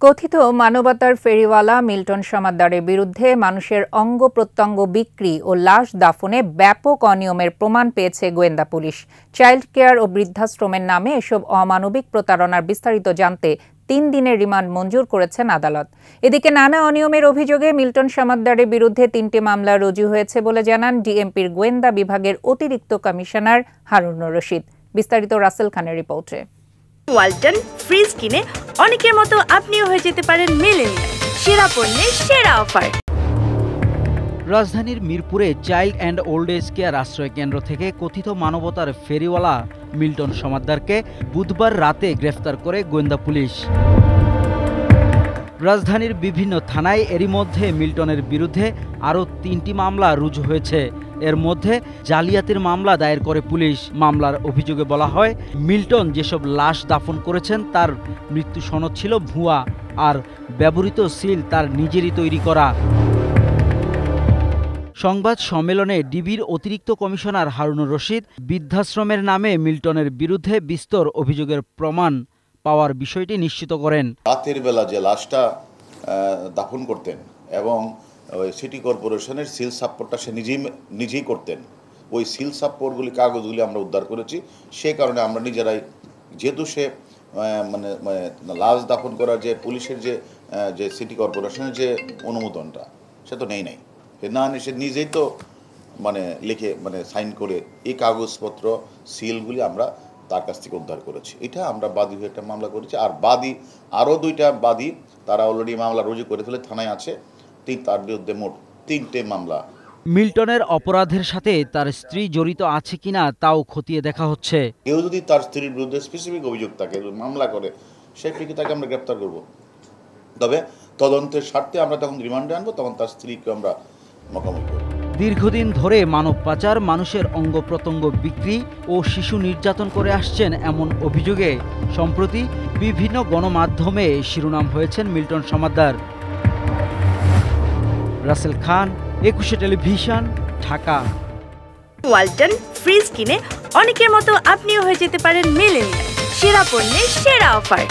কথিত মানবতার ফেরিওয়ালা মিল্টন সমাদ্দারের বিরুদ্ধে মানুষের অঙ্গ প্রত্যঙ্গ বিক্রি ও লাশ দাফনে ব্যাপক অনিয়মের প্রমাণ পেয়েছে গোয়েন্দা পুলিশ। চাইল্ড কেয়ার ও বৃদ্ধাশ্রমের নামে এসব অমানবিক প্রতারণার বিস্তারিত জানতে 3 দিনের রিমান্ড মঞ্জুর করেছেন আদালত। এদিকে নানা অনিয়মের অভিযোগে মিল্টন সমাদ্দারের বিরুদ্ধে 3টি মামলা রুজু হয়েছে বলে জানান ডিএমপির গোয়েন্দা বিভাগের অতিরিক্ত কমিশনার হারুনুর রশিদ। বিস্তারিত রাসেল খানের রিপোর্টে। ওয়ালটন ফ্রিজ কিনে অনেকের মতো আপনিও হয়ে যেতে পারেন মিলেনিয়াল। সেরা পণ্যের সেরা অফার। রাজধানীর মিরপুরে child and old age care আশ্রয় কেন্দ্র থেকে কথিত মানবতার ফেরিওয়ালা মিল্টন সমাদ্দারকে বুধবার রাতে গ্রেফতার করে গোয়েন্দা পুলিশ। রাজধানীর বিভিন্ন থানায় এরই মধ্যে মিল্টনের বিরুদ্ধে আরও 3টি মামলা রুজু হয়েছে। এর মধ্যে জালিয়াতির মামলা দায়ের করে পুলিশ। মামলার অভিযোগে বলা হয়, মিল্টন যেসব লাশ দাফন করেছেন তার মৃত্যু সনদ ছিল ভুয়া, আর ব্যবহৃত সিল তার নিজেরই তৈরি করা। সংবাদ সম্মেলনে ডিবির অতিরিক্ত কমিশনার হারুনুর রশিদ বৃদ্ধাশ্রমের নামে মিল্টনের বিরুদ্ধে বিস্তর অভিযোগের প্রমাণ পাওয়ার বিষয়টি নিশ্চিত করেন। রাতের বেলা যে লাশটা দাফন করতেন এবং ওই সিটি কর্পোরেশনের সিল সাপোর্টটা সে নিজেই করতেন, ওই সিল সাপোর্টগুলি কাগজগুলি আমরা উদ্ধার করেছি। সে কারণে আমরা নিজেরাই, যেহেতু সে মানে লাশ দাফন করার যে পুলিশের যে সিটি কর্পোরেশনের যে অনুমোদনটা সে তো নেই না, সে নিজেই তো লিখে সাইন করে এই কাগজপত্র সিলগুলি আমরা তার কাছ থেকে উদ্ধার করেছি। এটা আমরা বাদী হয়ে একটা মামলা করেছি। আর আরও 2টা বাদী তারা অলরেডি মামলা রুজু করে ফেলে, থানায় আছে। তার বিরুদ্ধে মোট 3টে মামলা। মিল্টনের অপরাধের সাথে তার স্ত্রী জড়িত আছে কিনা তাও খতিয়ে দেখা হচ্ছে। কেউ যদি তার স্ত্রীর বিরুদ্ধে স্পেসিফিক অভিযোগ থাকে, মামলা করে, সেই প্রেক্ষিতে তাকে আমরা গ্রেপ্তার করব। তবে তদন্তের স্বার্থে আমরা তখন রিমান্ডে আনবো, তখন তার স্ত্রীকে আমরা মোকাবিলা করব। দীর্ঘদিন ধরে মানব পাচার, মানুষের অঙ্গ প্রত্যঙ্গ বিক্রি ও শিশু নির্যাতন করে আসছেন এমন অভিযোগে সম্প্রতি বিভিন্ন গণমাধ্যমে শিরোনাম হয়েছেন মিল্টন সমাদ্দার। রাসেল খান, 21 টেলিভিশন, ঢাকা। ওয়ালটন ফ্রিজ কিনে অনেকের মতো আপনিও হয়ে যেতে পারেন মিলেনিয়াল। সেরা পণ্যের সেরা অফার।